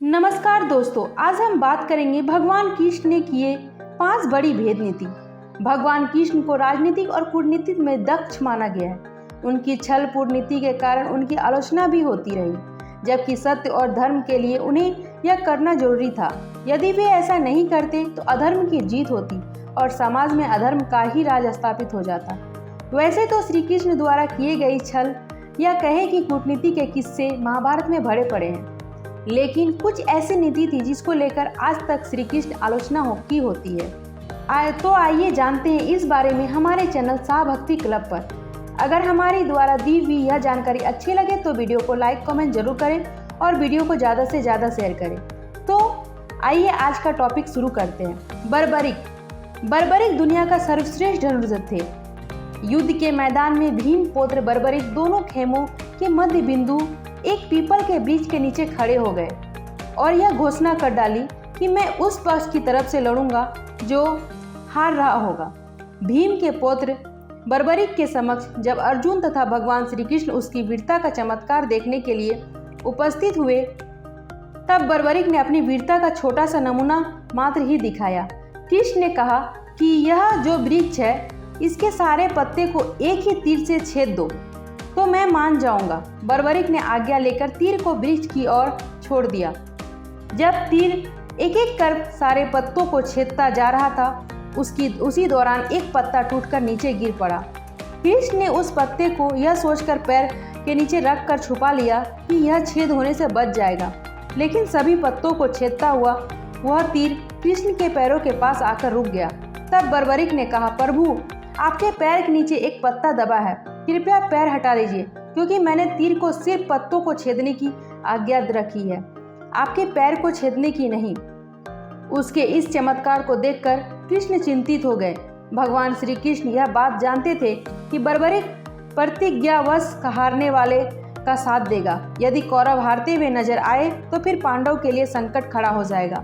नमस्कार दोस्तों, आज हम बात करेंगे भगवान कृष्ण ने किए 5 बड़ी भेद नीति। भगवान कृष्ण को राजनीतिक और कूटनीति में दक्ष माना गया है। उनकी छल पूर्ण नीति के कारण उनकी आलोचना भी होती रही, जबकि सत्य और धर्म के लिए उन्हें यह करना जरूरी था। यदि वे ऐसा नहीं करते तो अधर्म की जीत होती और समाज में अधर्म का ही राज स्थापित हो जाता। वैसे तो श्री कृष्ण द्वारा किए गई छल या कहे कि कूटनीति के किस्से महाभारत में भरे पड़े हैं, लेकिन कुछ ऐसी नीति थी जिसको लेकर आज तक श्री कृष्ण आलोचना की होती है। तो आइए जानते हैं इस बारे में हमारे चैनल शाह भक्ति क्लब पर। अगर हमारी द्वारा दी हुई यह जानकारी अच्छी लगे तो वीडियो को लाइक कमेंट जरूर करें और वीडियो को ज़्यादा से ज़्यादा शेयर करें। तो आइए आज का टॉपिक शुरू करते हैं। बर्बरिक दुनिया का सर्वश्रेष्ठ धनुर्धर थे। युद्ध के मैदान में भीम पौत्र बर्बरिक दोनों खेमों के मध्य बिंदु एक पीपल के वृक्ष के नीचे खड़े हो गए और यह घोषणा कर डाली कि मैं उस पक्ष की तरफ से लड़ूंगा जो हार रहा होगा। भीम के पौत्र बर्बरिक के समक्ष जब अर्जुन तथा भगवान श्री कृष्ण उसकी वीरता का चमत्कार देखने के लिए उपस्थित हुए, तब बर्बरिक ने अपनी वीरता का छोटा सा नमूना मात्र ही दिखाया। कृष्ण ने कहा कि यह जो वृक्ष है इसके सारे पत्ते को एक ही तीर से छेद दो तो मैं मान जाऊंगा। बर्बरिक ने आज्ञा लेकर तीर को वृक्ष की ओर छोड़ दिया। जब तीर एक एक कर सारे पत्तों को छेदता जा रहा था, उसी दौरान एक पत्ता टूटकर नीचे गिर पड़ा। कृष्ण ने उस पत्ते को यह सोचकर पैर के नीचे रख कर छुपा लिया कि यह छेद होने से बच जाएगा, लेकिन सभी पत्तों को छेदता हुआ वह तीर कृष्ण के पैरों के पास आकर रुक गया। तब बर्बरिक ने कहा, प्रभु, आपके पैर के नीचे एक पत्ता दबा है, कृपया पैर हटा लीजिए, क्योंकि मैंने तीर को सिर्फ पत्तों को छेदने की आज्ञा रखी है, आपके पैर को छेदने की नहीं। उसके इस चमत्कार को देखकर कृष्ण चिंतित हो गए। भगवान श्री कृष्ण यह बात जानते थे कि बर्बरिक प्रतिज्ञावश हारने वाले का साथ देगा। यदि कौरव हारते हुए नजर आए तो फिर पांडव के लिए संकट खड़ा हो जाएगा,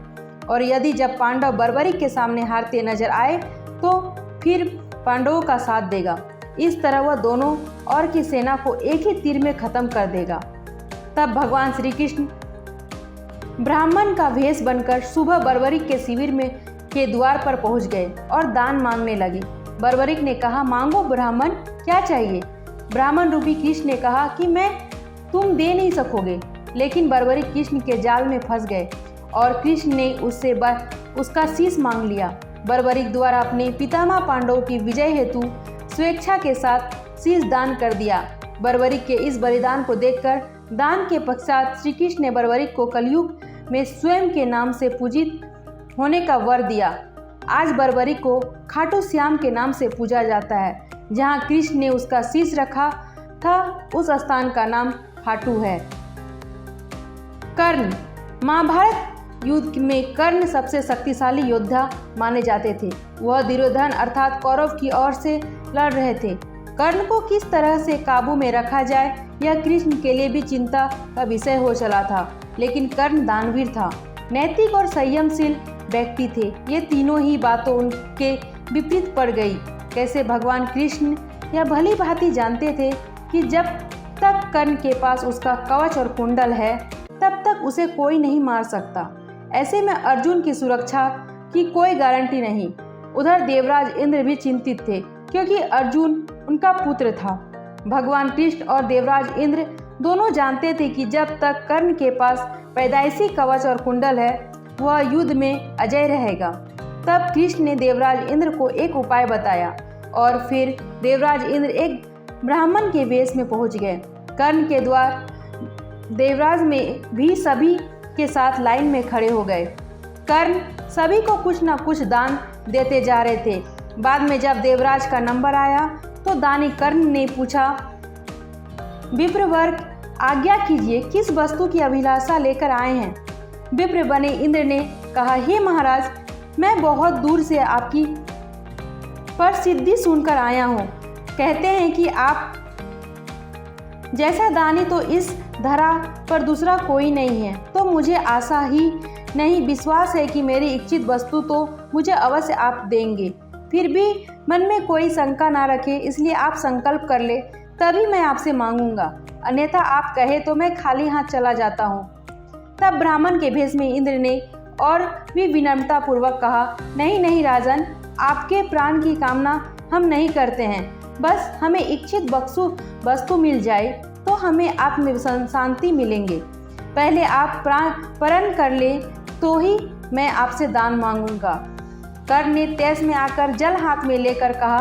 और यदि जब पांडव बर्बरिक के सामने हारते नजर आए तो फिर पांडवों का साथ देगा। इस तरह वह दोनों और की सेना को एक ही तीर में खत्म कर देगा। तब भगवान श्री कृष्ण ब्राह्मण का भेष बनकर सुबह बर्बरिक के शिविर में के द्वार पर पहुंच गए और दान मांगने लगे। बर्बरिक ने कहा, मांगो ब्राह्मण, क्या चाहिए? ब्राह्मण रूपी कृष्ण ने कहा कि तुम दे नहीं सकोगे। लेकिन बर्बरिक कृष्ण के जाल में फंस गए और कृष्ण ने उससे उसका शीश मांग लिया। बर्बरिक द्वारा अपने पितामह पांडवों की विजय हेतु स्वेच्छा के साथ शीश दान कर दिया। बर्बरिक के इस बलिदान को देखकर दान के पश्चात श्री कृष्ण ने बर्बरिक को कलयुग में स्वयं के नाम से पूजित होने का वर दिया। आज बर्बरिक को खाटू श्याम के नाम से पूजा जाता है। जहां कृष्ण ने उसका शीश रखा था उस स्थान का नाम खाटू है। कर्ण। महाभारत युद्ध में कर्ण सबसे शक्तिशाली योद्धा माने जाते थे। वह दुर्योधन अर्थात कौरव की ओर से लड़ रहे थे। कर्ण को किस तरह से काबू में रखा जाए यह कृष्ण के लिए भी चिंता का विषय हो चला था। लेकिन कर्ण दानवीर था, नैतिक और संयमशील व्यक्ति थे। ये तीनों ही बातों उनके विपरीत पड़ गई। कैसे भगवान कृष्ण यह भली भांति जानते थे कि जब तक कर्ण के पास उसका कवच और कुंडल है तब तक उसे कोई नहीं मार सकता। ऐसे में अर्जुन की सुरक्षा की कोई गारंटी नहीं। उधर देवराज इंद्र भी चिंतित थे, क्योंकि अर्जुन उनका पुत्र था। भगवान कृष्ण और देवराज इंद्र दोनों जानते थे कि जब तक कर्ण के पास पैदाइशी कवच और कुंडल है वह युद्ध में अजय रहेगा। तब कृष्ण ने देवराज इंद्र को एक उपाय बताया और फिर देवराज इंद्र एक ब्राह्मण के वेश में पहुंच गए। कर्ण के द्वार देवराज में भी सभी के साथ लाइन में खड़े हो गए। कर्ण सभी को कुछ न कुछ दान देते जा रहे थे। बाद में जब देवराज का नंबर आया तो दानी कर्ण ने पूछा, विप्रवर्ग, आज्ञा कीजिए, किस वस्तु की अभिलाषा लेकर आए हैं? विप्र बने इंद्र ने कहा, हे महाराज, मैं बहुत दूर से आपकी प्रसिद्धि सुनकर आया हूँ। कहते हैं कि आप जैसा दानी तो इस धरा पर दूसरा कोई नहीं है, तो मुझे आशा ही नहीं विश्वास है कि मेरी इच्छित वस्तु तो मुझे अवश्य आप देंगे। फिर भी मन में कोई शंका ना रखे, इसलिए आप संकल्प कर ले, तभी मैं आपसे मांगूंगा, अन्यथा आप कहे तो मैं खाली हाथ चला जाता हूँ। तब ब्राह्मण के भेष में इंद्र ने और भी विनम्रता पूर्वक कहा, नहीं नहीं राजन, आपके प्राण की कामना हम नहीं करते हैं। बस हमें इच्छित वस्तु मिल जाए तो हमें आत्म शांति मिलेंगे। पहले आप प्रण कर ले तो ही मैं आपसे दान मांगूंगा। कर्ण ने तेज में आकर जल हाथ में लेकर कहा,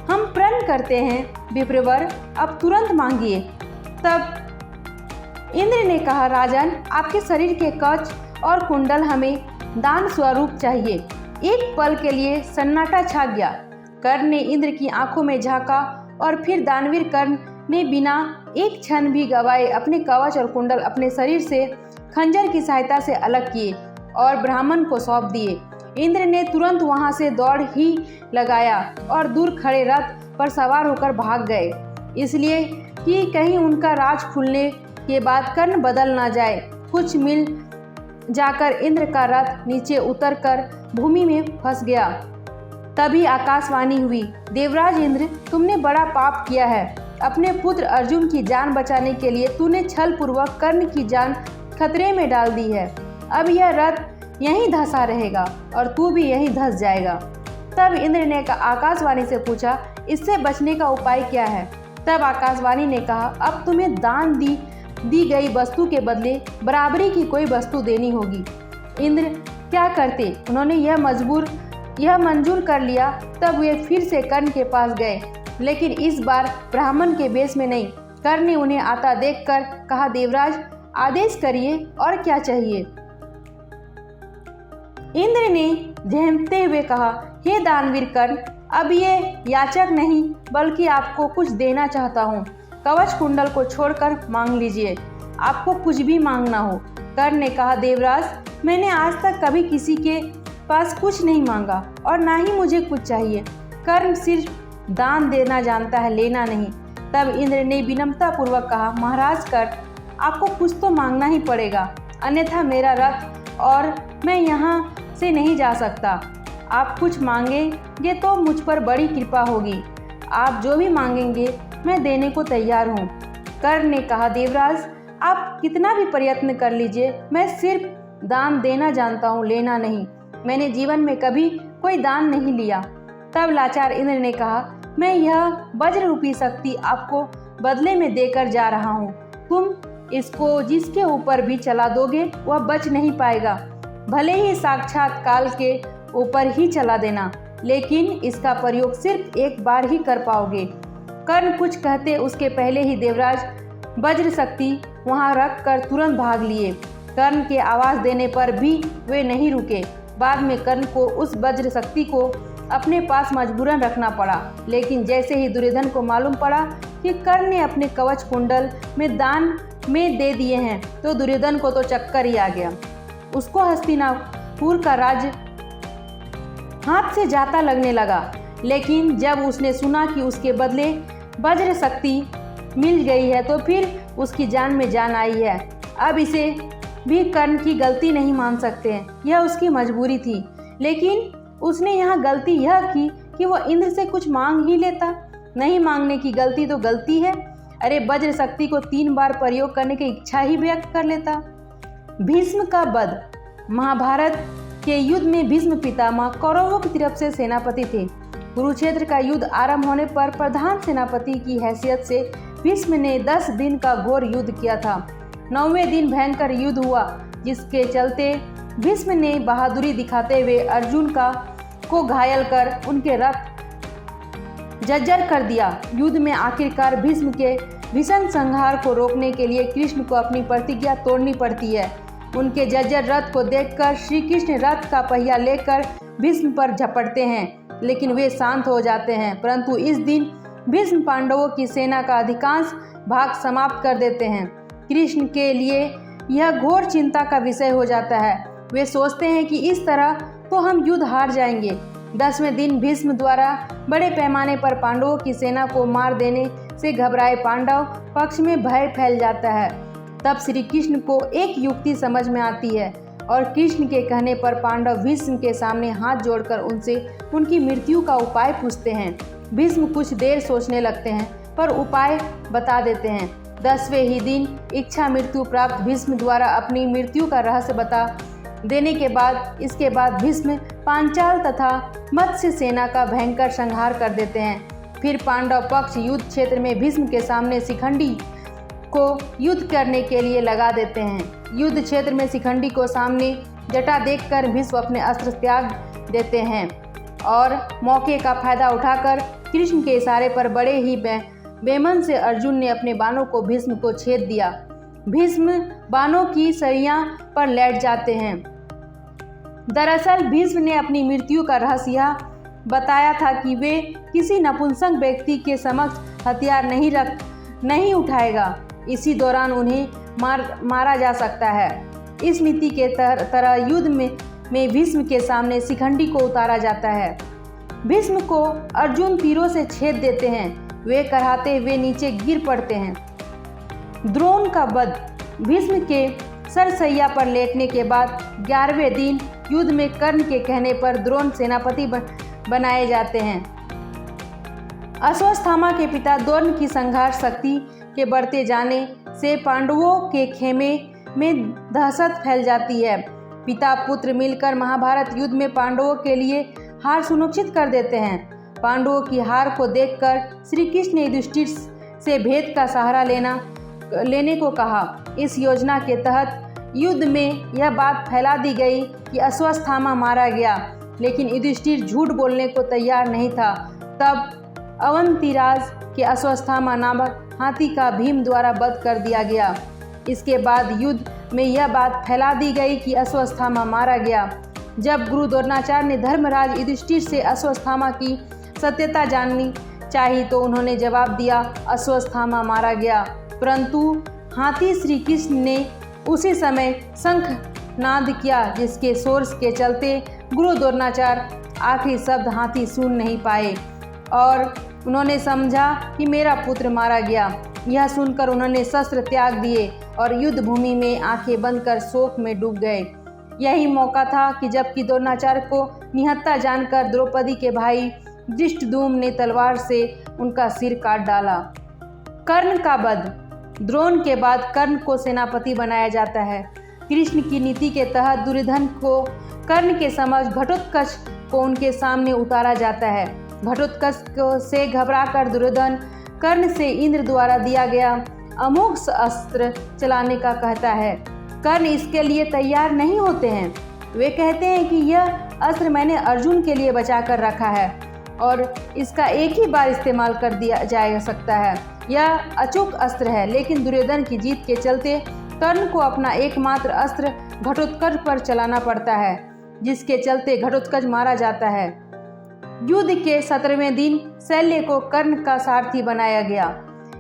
हम प्रण करते हैं विप्रवर, अब तुरंत मांगिए। तब इंद्र ने कहा, राजन, आपके शरीर के कवच और कुंडल हमें दान स्वरूप चाहिए। एक पल के लिए सन्नाटा छा गया। कर्ण ने इंद्र की आंखों में झांका और फिर दानवीर कर्ण ने बिना एक क्षण भी गवाए अपने कवच और कुंडल अपने शरीर से खंजर की सहायता से अलग किए और ब्राह्मण को सौंप दिए। इंद्र ने तुरंत वहां से दौड़ ही लगाया और दूर खड़े रथ पर सवार होकर भाग गए, इसलिए कि कहीं उनका राज खुलने के बाद कर्ण बदल ना जाए। कुछ मिल जाकर इंद्र का रथ नीचे उतरकर भूमि में फंस गया। तभी आकाशवाणी हुई, देवराज इंद्र, तुमने बड़ा पाप किया है। अपने पुत्र अर्जुन की जान बचाने के लिए तूने छल पूर्वक कर्ण की जान खतरे में डाल दी है। अब यह रथ यहीं धंसा रहेगा और तू भी यहीं धंस जाएगा। तब इंद्र ने आकाशवाणी से पूछा, इससे बचने का उपाय क्या है? तब आकाशवाणी ने कहा, अब तुम्हें दान दी गई वस्तु के बदले बराबरी की कोई वस्तु देनी होगी। इंद्र क्या करते, उन्होंने यह मंजूर कर लिया। तब वे फिर से कर्ण के पास गए, लेकिन इस बार ब्राह्मण के वेश में नहीं। कर्ण ने उन्हें आता देखकर कहा, देवराज, आदेश करिए, और क्या चाहिए? इंद्र ने झेमते हुए कहा, हे दानवीर कर्ण, अब ये याचक नहीं बल्कि आपको कुछ देना चाहता हूँ। कवच कुंडल को छोड़कर मांग लीजिए, आपको कुछ भी मांगना हो। कर्ण ने कहा, देवराज, मैंने आज तक कभी किसी के पास कुछ नहीं मांगा और ना ही मुझे कुछ चाहिए। कर्ण सिर्फ दान देना जानता है, लेना नहीं। तब इंद्र ने विनम्रता पूर्वक कहा, महाराज कर्ण, आपको कुछ तो मांगना ही पड़ेगा, अन्यथा मेरा रथ और मैं यहाँ से नहीं जा सकता। आप कुछ मांगेंगे तो मुझ पर बड़ी कृपा होगी। आप जो भी मांगेंगे मैं देने को तैयार हूँ। कर्ण ने कहा, देवराज, आप कितना भी प्रयत्न कर लीजिए, मैं सिर्फ दान देना जानता हूँ, लेना नहीं। मैंने जीवन में कभी कोई दान नहीं लिया। तब लाचार इंद्र ने कहा, मैं यह वज्र रूपी शक्ति आपको बदले में देकर जा रहा हूँ। तुम इसको जिसके ऊपर भी चला दोगे वह बच नहीं पाएगा, भले ही साक्षात काल के ऊपर ही चला देना, लेकिन इसका प्रयोग सिर्फ एक बार ही कर पाओगे। कर्ण कुछ कहते उसके पहले ही देवराज वज्र शक्ति वहां रख कर तुरंत भाग लिए। कर्ण के आवाज देने पर भी वे नहीं रुके। बाद में कर्ण को उस वज्र शक्ति को अपने पास मजबूरन रखना पड़ा, लेकिन जैसे ही दुर्योधन को मालूम पड़ा कि कर्ण ने अपने कवच कुंडल में दान में दे दिए हैं, तो दुर्योधन को तो चक्कर ही आ गया। उसको हस्तिनापुर का राज्य हाथ से जाता लगने लगा। लेकिन जब उसने सुना कि उसके बदले वज्र शक्ति मिल गई है तो फिर उसकी जान में जान आई है। अब इसे भी कर्ण की गलती नहीं मान सकते हैं, यह उसकी मजबूरी थी। लेकिन उसने यहाँ गलती यह की कि वह इंद्र से कुछ मांग ही लेता। नहीं मांगने की गलती तो गलती है। अरे, वज्र शक्ति को 3 बार प्रयोग करने की इच्छा ही व्यक्त कर लेता। भीष्म का वध। महाभारत के युद्ध में भीष्म पितामह कौरवों की तरफ से सेनापति थे। कुरुक्षेत्र का युद्ध आरंभ होने पर प्रधान सेनापति की हैसियत से भीष्म ने 10 दिन का घोर युद्ध किया था। 9वें दिन भयंकर युद्ध हुआ, जिसके चलते भीष्म ने बहादुरी दिखाते हुए अर्जुन को घायल कर उनके रथ जर्जर कर दिया। युद्ध में आखिरकार भीष्म के भीषण संहार को रोकने के लिए कृष्ण को अपनी प्रतिज्ञा तोड़नी पड़ती है। उनके जर्जर रथ को देखकर श्री कृष्ण रथ का पहिया लेकर भीष्म पर झपटते हैं, लेकिन वे शांत हो जाते हैं। परंतु इस दिन भीष्म पांडवों की सेना का अधिकांश भाग समाप्त कर देते हैं। कृष्ण के लिए यह घोर चिंता का विषय हो जाता है। वे सोचते हैं कि इस तरह तो हम युद्ध हार जाएंगे। 10वें दिन भीष्म द्वारा बड़े पैमाने पर पांडवों की सेना को मार देने से घबराए पांडव पक्ष में भय फैल जाता है। तब श्री कृष्ण को एक युक्ति समझ में आती है और कृष्ण के कहने पर पांडव भीष्म के सामने हाथ जोड़कर उनसे उनकी मृत्यु का उपाय पूछते हैं। भीष्म कुछ देर सोचने लगते हैं पर उपाय बता देते हैं। 10वें ही दिन इच्छा मृत्यु प्राप्त भीष्म द्वारा अपनी मृत्यु का रहस्य बता देने के बाद इसके बाद भीष्म पांचाल तथा मत्स्य सेना का भयंकर संहार कर देते हैं। फिर पांडव पक्ष युद्ध क्षेत्र में भीष्म के सामने शिखंडी को युद्ध करने के लिए लगा देते हैं। युद्ध क्षेत्र में शिखंडी को सामने जटा देखकर भीष्म अपने अस्त्र त्याग देते हैं और मौके का फायदा उठाकर कृष्ण के इशारे पर बड़े ही बेमन से अर्जुन ने अपने बाणों को भीष्म को छेद दिया। भीष्म बाणों की सरियां पर लेट जाते हैं। दरअसल भीष्म ने अपनी मृत्यु का रहस्य यह बताया था कि वे किसी नपुंसक व्यक्ति के समक्ष हथियार नहीं उठाएगा। इसी दौरान उन्हें मारा जा सकता है। इस नीति के तरह युद्ध में भीष्म के सामने शिखंडी को उतारा जाता है। भीष्म को अर्जुन तीरों से छेद देते हैं। वे कराहते हुए नीचे गिर पड़ते हैं। द्रोण का वध। भीष्म के सरसैया पर लेटने के बाद 11वें दिन युद्ध में कर्ण के कहने पर द्रोण सेनापति बनाए जाते हैं। अश्वत्थामा के पिता द्रोण की संहार शक्ति के बढ़ते जाने से पांडवों के खेमे में दहशत फैल जाती है। पिता पुत्र मिलकर महाभारत युद्ध में पांडवों के लिए हार सुनिश्चित कर देते हैं। पांडवों की हार को देखकर श्री कृष्ण ने युधिष्ठिर से भेद का सहारा लेने को कहा। इस योजना के तहत युद्ध में यह बात फैला दी गई कि अश्वत्थामा मारा गया, लेकिन युधिष्ठिर झूठ बोलने को तैयार नहीं था। तब अवंतीराज के अश्वत्थामा नामक हाथी का भीम द्वारा वध कर दिया गया। इसके बाद युद्ध में यह बात फैला दी गई कि अश्वत्थामा मारा गया। जब गुरु द्रोणाचार्य ने धर्मराज युधिष्ठिर से अश्वत्थामा की सत्यता जाननी चाहिए तो उन्होंने जवाब दिया, अश्वत्थामा मारा गया। परंतु हाथी श्री कृष्ण ने उसी समय शंख नाद किया, जिसके शोर के चलते गुरु द्रोणाचार्य आखिरी शब्द हाथी सुन नहीं पाए और उन्होंने समझा कि मेरा पुत्र मारा गया। यह सुनकर उन्होंने शस्त्र त्याग दिए और युद्ध भूमि में आंखें बंद कर शोक में डूब गए। यही मौका था कि जबकि द्रोणाचार्य को निहत्था जानकर द्रौपदी के भाई धृष्टद्युम्न ने तलवार से उनका सिर काट डाला। कर्ण का वध। द्रोण के बाद कर्ण को सेनापति बनाया जाता है। कृष्ण की नीति के तहत दुर्योधन को कर्ण के समक्ष घटोत्कच को उनके सामने उतारा जाता है। घटोत्कच से घबराकर दुर्योधन कर्ण से इंद्र द्वारा दिया गया अमोघ अस्त्र चलाने का कहता है। कर्ण इसके लिए तैयार नहीं होते हैं। वे कहते हैं कि यह अस्त्र मैंने अर्जुन के लिए बचा कर रखा है और इसका एक ही बार इस्तेमाल कर दिया जा सकता है। यह अचूक अस्त्र है, लेकिन दुर्योधन की जीत के चलते कर्ण को अपना एकमात्र अस्त्र घटोत्कच पर चलाना पड़ता है, जिसके चलते घटोत्कच मारा जाता है। युद्ध के 17वें दिन शल्य को कर्ण का सारथी बनाया गया।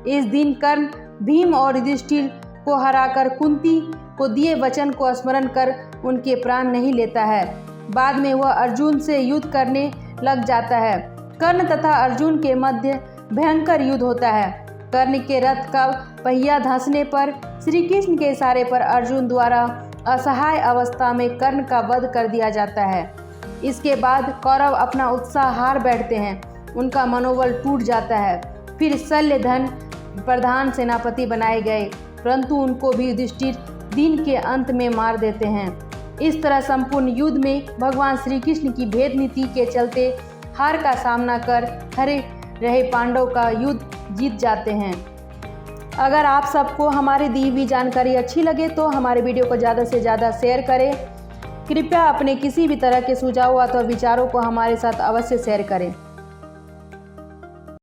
इस दिन कर्ण भीम और युधिष्ठिर को हराकर कुंती को दिए वचन को स्मरण कर उनके प्राण नहीं लेता है। बाद में वह अर्जुन से युद्ध करने लग जाता है। कर्ण तथा अर्जुन के मध्य भयंकर युद्ध होता है। कर्ण के रथ का पहिया धंसने पर श्री कृष्ण के इशारे पर अर्जुन द्वारा असहाय अवस्था में कर्ण का वध कर दिया जाता है। इसके बाद कौरव अपना उत्साह हार बैठते हैं। उनका मनोबल टूट जाता है। फिर शल्यधन प्रधान सेनापति बनाए गए, परंतु उनको भी युधिष्ठिर दिन के अंत में मार देते हैं। इस तरह संपूर्ण युद्ध में भगवान श्री कृष्ण की भेद नीति के चलते हार का सामना कर हरे रहे पांडव का युद्ध जीत जाते हैं। अगर आप सबको हमारी दी हुई जानकारी अच्छी लगे तो हमारे वीडियो को ज़्यादा से ज़्यादा शेयर करें। कृपया अपने किसी भी तरह के सुझाव अथवा विचारों को हमारे साथ अवश्य शेयर करें।